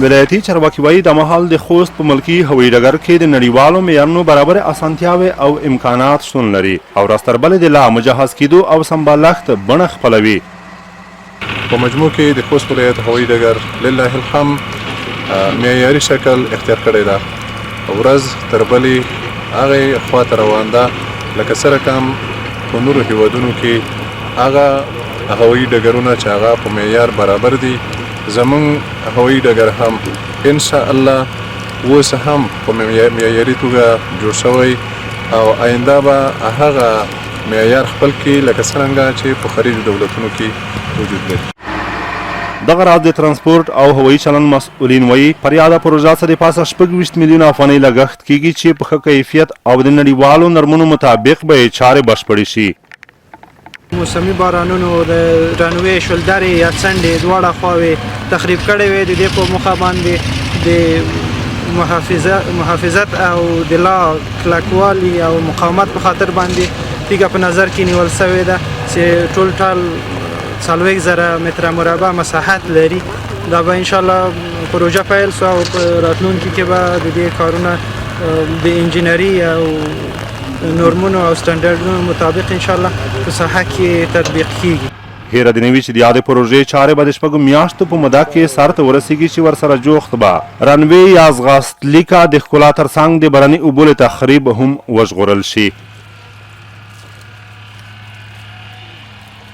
ولایتي چارواکي وایي د مهال د خوست په ملکي هوایي ډګر کې د نړیوالو معیارونو برابر اسانتیاوې او امکانات شتون لري او ورځ تر بلې د لا مجهز کېدو او سمبالښت بڼه خپلوي. په مجموع کې د خوست ولایت هوایي ډګر لله الحمد معیاري شکل اختیار کړی ده. ورځ تر بلې هغې خواته روان ده لکه سره کم په نورو هیوادونو کې هغه هوایي ډګرونه چې هغه په معیار برابر دي، زمونږ هوایي ډګر هم انشاءالله اوس هم په معیاري توګه جوړ شوی او آینده به هغه معیار خپل کړي لکه څرنګه چې په خارجي دولتونو کې وجود لري. دغه راز د ترانسپورت او هوایي چلند مسؤلین وایي پر یاده پروژه څخه د پاسه 26 میلیونه افغانۍ لګښت کیږي چې په ښه کیفیت او د نړیوالو نرمونو مطابق به یې چارې بشپړې شي. موسمي بارانونو د رنوې شولډرې یا څنډې دواړه خواوې تخریب کړې وې. د دې په موخه باندې د محافظت او د لا کلکوالي او مقاومت په خاطر باندې تیږه په نظر کې نیول سوې ده چې ټول ټال 40,000 متره مربع مساحت لري. دا به انشاءالله پروژه پیل سو او په راتلونکي کې به د دې کارونه د انجینري او نورمونو او سټنډرډونو مطابق انشاءالله په ساحه کې تطبیق کیږي. هیره د نوي چې د یادې پروژې چارې به د 6 میاشتو په موده کې سر ته ورسیږي چې ورسره جوخت به رنوې یا ځغاستلیکه د ښکلا ترڅنګ د بهرني اوبو له تخریب هم وژغورل شي.